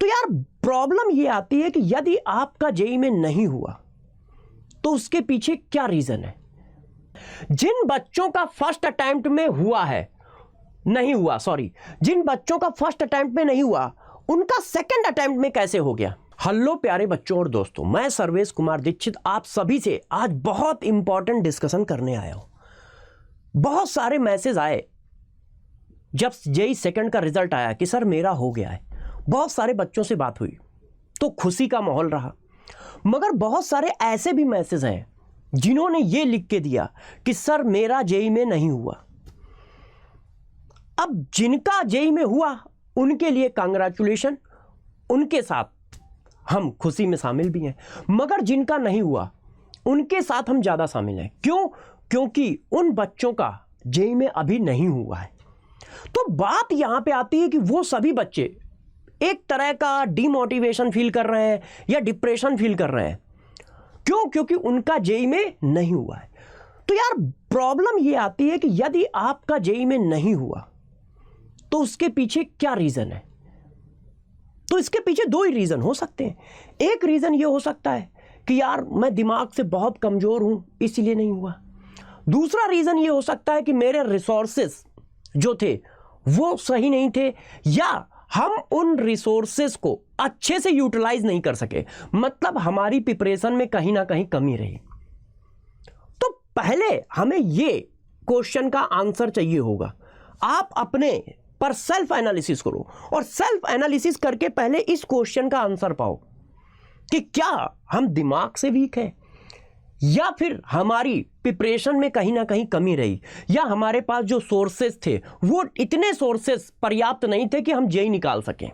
तो यार प्रॉब्लम ये आती है कि यदि आपका जेईई में नहीं हुआ तो उसके पीछे क्या रीजन है। जिन बच्चों का फर्स्ट अटेम्प्ट में हुआ है, नहीं हुआ, सॉरी, जिन बच्चों का फर्स्ट अटेम्प्ट में नहीं हुआ उनका सेकंड अटेम्प्ट में कैसे हो गया। हेलो प्यारे बच्चों और दोस्तों, मैं सर्वेश कुमार दीक्षित आप सभी से आज बहुत इंपॉर्टेंट डिस्कशन करने आया हूं। बहुत सारे मैसेज आए जब जेईई सेकंड का रिजल्ट आया कि सर मेरा हो गया है। बहुत सारे बच्चों से बात हुई तो खुशी का माहौल रहा, मगर बहुत सारे ऐसे भी मैसेज हैं जिन्होंने ये लिख के दिया कि सर मेरा जेईई में नहीं हुआ। अब जिनका जेईई में हुआ उनके लिए कांग्रेचुलेशन, उनके साथ हम खुशी में शामिल भी हैं, मगर जिनका नहीं हुआ उनके साथ हम ज़्यादा शामिल हैं। क्यों? क्योंकि उन बच्चों का जेईई में अभी नहीं हुआ है। तो बात यहां पे आती है कि वो सभी बच्चे एक तरह का डिमोटिवेशन फील कर रहे हैं या डिप्रेशन फील कर रहे हैं। क्यों? क्योंकि उनका जेईई में नहीं हुआ है। तो यार प्रॉब्लम ये आती है कि यदि आपका जेईई में नहीं हुआ तो उसके पीछे क्या रीजन है। तो इसके पीछे दो ही रीजन हो सकते हैं। एक रीजन ये हो सकता है कि यार मैं दिमाग से बहुत कमजोर हूं इसलिए नहीं हुआ। दूसरा रीजन ये हो सकता है कि मेरे रिसोर्सेस जो थे वो सही नहीं थे, या हम उन रिसोर्सेस को अच्छे से यूटिलाइज नहीं कर सके, मतलब हमारी प्रिपरेशन में कहीं ना कहीं कमी रही। तो पहले हमें ये क्वेश्चन का आंसर चाहिए होगा। आप अपने पर सेल्फ एनालिसिस करो और सेल्फ एनालिसिस करके पहले इस क्वेश्चन का आंसर पाओ कि क्या हम दिमाग से वीक हैं, या फिर हमारी प्रिपरेशन में कहीं ना कहीं कमी रही, या हमारे पास जो सोर्सेस थे वो इतने सोर्सेस पर्याप्त नहीं थे कि हम जेईई निकाल सकें।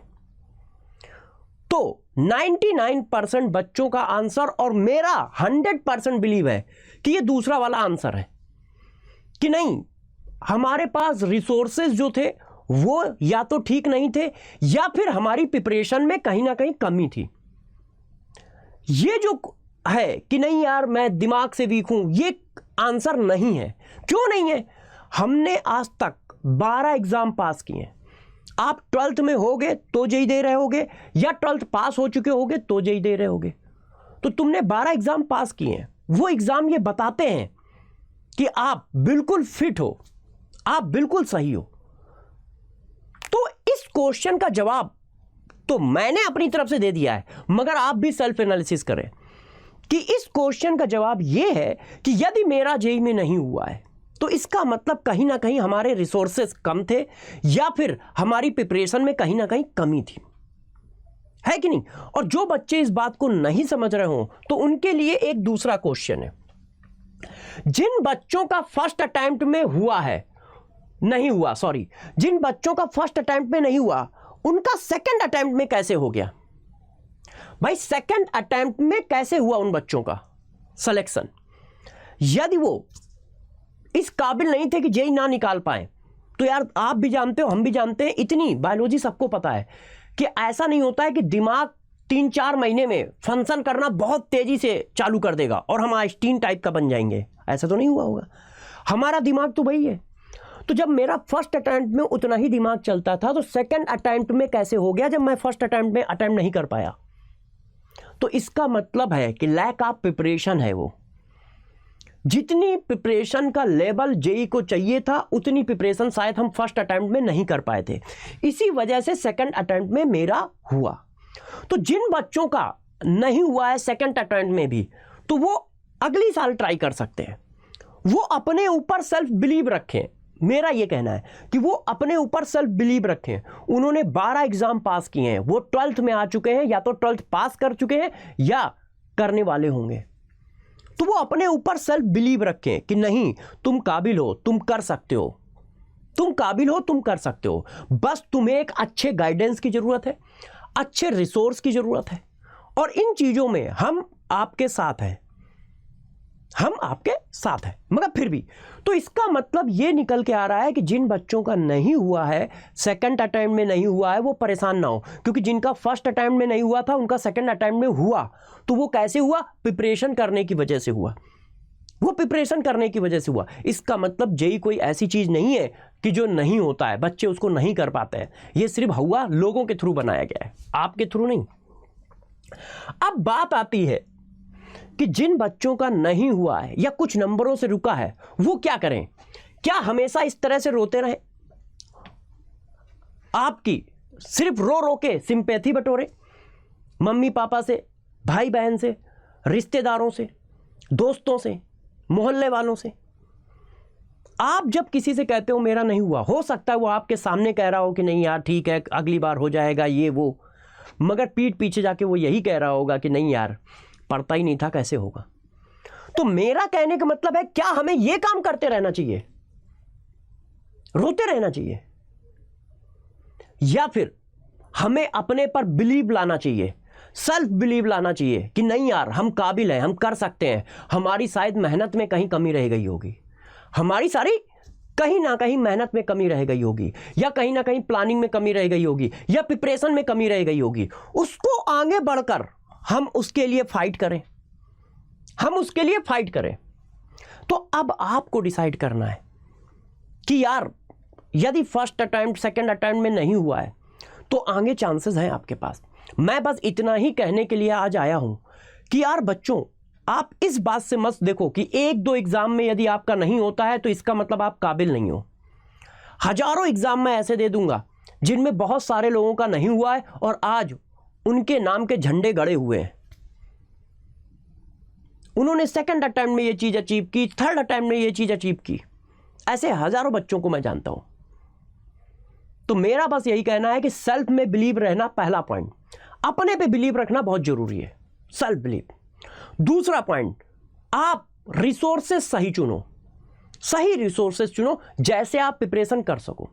तो 99% बच्चों का आंसर और मेरा 100% बिलीव है कि ये दूसरा वाला आंसर है कि नहीं, हमारे पास रिसोर्सेज जो थे वो या तो ठीक नहीं थे या फिर हमारी प्रिपरेशन में कहीं ना कहीं कमी थी। ये जो है कि नहीं यार मैं दिमाग से वीक हूं, ये आंसर नहीं है। क्यों नहीं है? हमने आज तक 12 एग्जाम पास किए। आप 12th में होगे तो जेईई दे रहे होगे, या 12th पास हो चुके होगे तो जेईई दे रहे होगे। तो तुमने 12 एग्जाम पास किए हैं, वो एग्जाम ये बताते हैं कि आप बिल्कुल फिट हो, आप बिल्कुल सही हो। तो इस क्वेश्चन का जवाब तो मैंने अपनी तरफ से दे दिया है, मगर आप भी सेल्फ एनालिसिस करें कि इस क्वेश्चन का जवाब यह है कि यदि मेरा जेईई में नहीं हुआ है तो इसका मतलब कहीं ना कहीं हमारे रिसोर्सेस कम थे, या फिर हमारी प्रिपरेशन में कहीं ना कहीं कमी थी, है कि नहीं। और जो बच्चे इस बात को नहीं समझ रहे हो तो उनके लिए एक दूसरा क्वेश्चन है। जिन बच्चों का फर्स्ट अटेम्प्ट में हुआ है, नहीं हुआ, सॉरी, जिन बच्चों का फर्स्ट अटेम्प्ट में नहीं हुआ उनका सेकंड अटेम्प्ट में कैसे हो गया। भाई सेकंड अटेम्प्ट में कैसे हुआ उन बच्चों का सिलेक्शन। यदि वो इस काबिल नहीं थे कि जेईई ना निकाल पाए, तो यार आप भी जानते हो, हम भी जानते हैं, इतनी बायोलॉजी सबको पता है कि ऐसा नहीं होता है कि दिमाग 3-4 महीने में फंक्शन करना बहुत तेजी से चालू कर देगा और हम आइंस्टीन टाइप का बन जाएंगे। ऐसा तो नहीं हुआ होगा। हमारा दिमाग तो वही है। तो जब मेरा फर्स्ट अटेम्प्ट में उतना ही दिमाग चलता था तो सेकंड अटेम्प्ट में कैसे हो गया जब मैं फर्स्ट अटेम्प्ट में अटेम्प्ट नहीं कर पाया। तो इसका मतलब है कि लैक ऑफ प्रिपरेशन है। वो जितनी प्रिपरेशन का लेवल जेईई को चाहिए था उतनी प्रिपरेशन शायद हम फर्स्ट अटेम्प्ट में नहीं कर पाए थे, इसी वजह से सेकंड अटेम्प्ट में मेरा हुआ। तो जिन बच्चों का नहीं हुआ है सेकंड अटेम्प्ट में भी, तो वो अगली साल ट्राई कर सकते हैं। वो अपने ऊपर सेल्फ बिलीव रखें। मेरा ये कहना है कि वो अपने ऊपर सेल्फ बिलीव रखें। उन्होंने 12 एग्जाम पास किए हैं, वो 12th में आ चुके हैं, या तो 12th पास कर चुके हैं या करने वाले होंगे। तो वो अपने ऊपर सेल्फ बिलीव रखें कि नहीं, तुम काबिल हो, तुम कर सकते हो, तुम काबिल हो, तुम कर सकते हो। बस तुम्हें एक अच्छे गाइडेंस की जरूरत है, अच्छे रिसोर्स की जरूरत है, और इन चीजों में हम आपके साथ हैं, हम आपके साथ हैं। मगर फिर भी तो इसका मतलब ये निकल के आ रहा है कि जिन बच्चों का नहीं हुआ है, सेकंड अटेम्प्ट में नहीं हुआ है, वो परेशान ना हो, क्योंकि जिनका फर्स्ट अटेम्प्ट में नहीं हुआ था उनका सेकंड अटेम्प्ट में हुआ। तो वो कैसे हुआ? प्रिपरेशन करने की वजह से हुआ। वो प्रिपरेशन करने की वजह से हुआ। इसका मतलब जेईई कोई ऐसी चीज नहीं है कि जो नहीं होता है, बच्चे उसको नहीं कर पाते हैं। ये सिर्फ हुआ लोगों के थ्रू बनाया गया है, आपके थ्रू नहीं। अब बात आती है कि जिन बच्चों का नहीं हुआ है या कुछ नंबरों से रुका है, वो क्या करें? क्या हमेशा इस तरह से रोते रहें? आपकी सिर्फ रो रो के सिंपैथी बटोरे, मम्मी पापा से, भाई बहन से, रिश्तेदारों से, दोस्तों से, मोहल्ले वालों से। आप जब किसी से कहते हो मेरा नहीं हुआ, हो सकता है वो आपके सामने कह रहा हो कि नहीं यार ठीक है, अगली बार हो जाएगा ये वो, मगर पीठ पीछे जाके वो यही कह रहा होगा कि नहीं यार पढ़ता ही नहीं था, कैसे होगा। तो मेरा कहने का मतलब है, क्या हमें यह काम करते रहना चाहिए, रोते रहना चाहिए, या फिर हमें अपने पर बिलीव लाना चाहिए, सेल्फ बिलीव लाना चाहिए कि नहीं यार हम काबिल हैं, हम कर सकते हैं, हमारी शायद मेहनत में कहीं कमी रह गई होगी, हमारी सारी कहीं ना कहीं मेहनत में कमी रह गई होगी, या कहीं ना कहीं प्लानिंग में कमी रह गई होगी, या प्रिपरेशन में कमी रह गई होगी। उसको आगे बढ़कर हम उसके लिए फाइट करें, हम उसके लिए फाइट करें। तो अब आपको डिसाइड करना है कि यार यदि फर्स्ट अटेम्प्ट सेकंड अटेम्प्ट में नहीं हुआ है तो आगे चांसेस हैं आपके पास। मैं बस इतना ही कहने के लिए आज आया हूं कि यार बच्चों, आप इस बात से मत देखो कि एक दो एग्जाम में यदि आपका नहीं होता है तो इसका मतलब आप काबिल नहीं हो। हजारों एग्जाम मैं ऐसे दे दूंगा जिनमें बहुत सारे लोगों का नहीं हुआ है और आज उनके नाम के झंडे गड़े हुए हैं। उन्होंने सेकंड अटेम्प्ट में ये चीज अचीव की, थर्ड अटेम्प्ट में ये चीज अचीव की। ऐसे हजारों बच्चों को मैं जानता हूं। तो मेरा बस यही कहना है कि सेल्फ में बिलीव रहना पहला पॉइंट, अपने पे बिलीव रखना बहुत जरूरी है, सेल्फ बिलीव। दूसरा पॉइंट, आप रिसोर्सेस सही चुनो, सही रिसोर्सेस चुनो, जैसे आप प्रिपरेशन कर सको,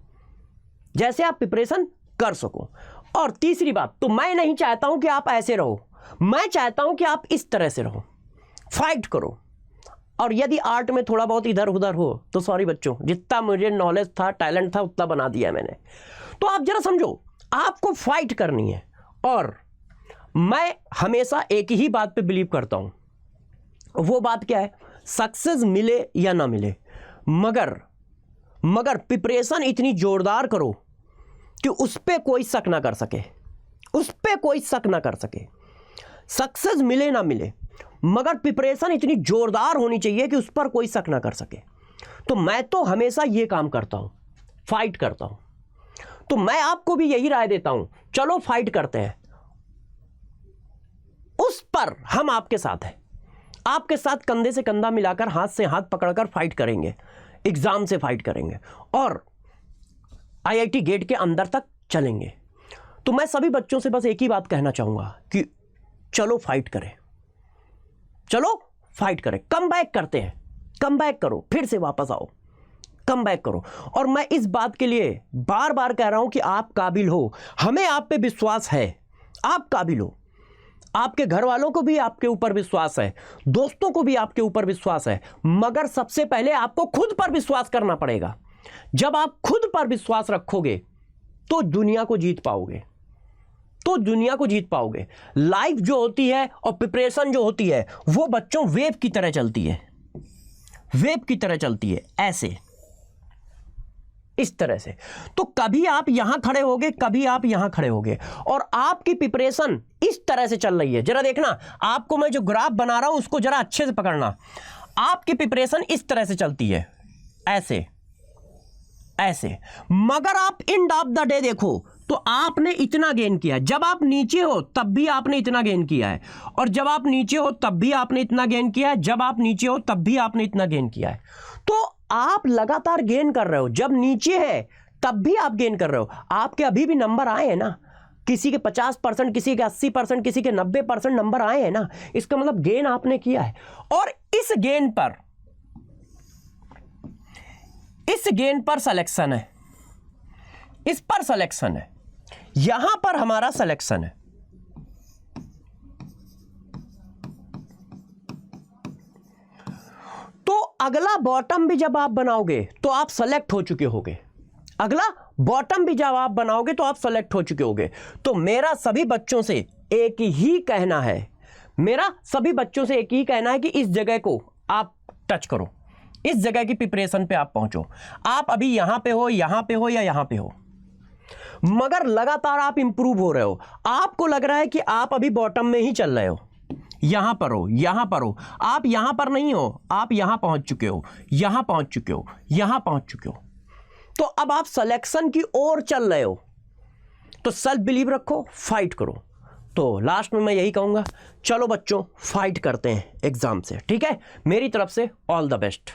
जैसे आप प्रिपरेशन कर सको। और तीसरी बात, तो मैं नहीं चाहता हूं कि आप ऐसे रहो, मैं चाहता हूं कि आप इस तरह से रहो, फाइट करो। और यदि आर्ट में थोड़ा बहुत इधर उधर हो तो सॉरी बच्चों, जितना मुझे नॉलेज था, टैलेंट था, उतना बना दिया मैंने। तो आप जरा समझो, आपको फाइट करनी है। और मैं हमेशा एक ही बात पे बिलीव करता हूं, वो बात क्या है, सक्सेस मिले या ना मिले, मगर प्रिपरेशन इतनी जोरदार करो कि उस पे कोई शक ना कर सके, उस पे कोई शक ना कर सके। सक्सेस मिले ना मिले, मगर प्रिपरेशन इतनी जोरदार होनी चाहिए कि उस पर कोई शक ना कर सके। तो मैं तो हमेशा ये काम करता हूं, फाइट करता हूं। तो मैं आपको भी यही राय देता हूं, चलो फाइट करते हैं, उस पर हम आपके साथ हैं, आपके साथ कंधे से कंधा मिलाकर, हाथ से हाथ पकड़कर फाइट करेंगे, एग्जाम से फाइट करेंगे और आईआईटी गेट के अंदर तक चलेंगे। तो मैं सभी बच्चों से बस एक ही बात कहना चाहूंगा कि चलो फाइट करें, चलो फाइट करें, कम बैक करते हैं, कम बैक करो, फिर से वापस आओ, कम बैक करो। और मैं इस बात के लिए बार बार कह रहा हूं कि आप काबिल हो, हमें आप पे विश्वास है, आप काबिल हो, आपके घर वालों को भी आपके ऊपर विश्वास है, दोस्तों को भी आपके ऊपर विश्वास है, मगर सबसे पहले आपको खुद पर विश्वास करना पड़ेगा। जब आप खुद पर विश्वास रखोगे तो दुनिया को जीत पाओगे, तो दुनिया को जीत पाओगे। लाइफ जो होती है और प्रिपरेशन जो होती है वो बच्चों वेव की तरह चलती है, वेव की तरह चलती है, ऐसे इस तरह से। तो कभी आप यहां खड़े होगे, कभी आप यहां खड़े होगे, और आपकी प्रिपरेशन इस तरह से चल रही है। जरा देखना, आपको मैं जो ग्राफ बना रहा हूं उसको जरा अच्छे से पकड़ना। आपकी प्रिपरेशन इस तरह से चलती है, ऐसे ऐसे, मगर आप एंड ऑफ द डे देखो तो आपने इतना गेन किया है। जब आप नीचे हो तब भी आपने इतना गेन किया है, और जब आप नीचे हो तब भी आपने इतना गेन किया है, जब आप नीचे हो तब भी आपने इतना गेन किया है। तो आप लगातार गेन कर रहे हो, जब नीचे है तब भी आप गेन कर रहे हो। आपके अभी भी नंबर आए हैं ना, किसी के 50%, किसी के 80%, किसी के 90% नंबर आए हैं ना, इसका मतलब गेन आपने किया है। और इस गेन पर सिलेक्शन है, इस पर सिलेक्शन है, यहां पर हमारा सिलेक्शन है। तो अगला बॉटम भी जब आप बनाओगे तो आप सेलेक्ट हो चुके होगे, अगला बॉटम भी जब आप बनाओगे तो आप सेलेक्ट हो चुके होगे। तो मेरा सभी बच्चों से एक ही कहना है, मेरा सभी बच्चों से एक ही कहना है कि इस जगह को आप टच करो, इस जगह की प्रिपरेशन पे आप पहुंचो। आप अभी यहां पे हो, यहां पे हो या यहां पे हो, मगर लगातार आप इंप्रूव हो रहे हो। आपको लग रहा है कि आप अभी बॉटम में ही चल रहे हो, यहां पर हो, यहां पर हो, आप यहां पर नहीं हो, आप यहां पहुंच चुके हो, यहां पहुंच चुके हो, यहां पहुंच चुके हो। तो अब आप सिलेक्शन की ओर चल रहे हो, तो सेल्फ बिलीव रखो, फाइट करो। तो लास्ट में मैं यही कहूंगा, चलो बच्चों फाइट करते हैं एग्जाम से, ठीक है। मेरी तरफ से ऑल द बेस्ट।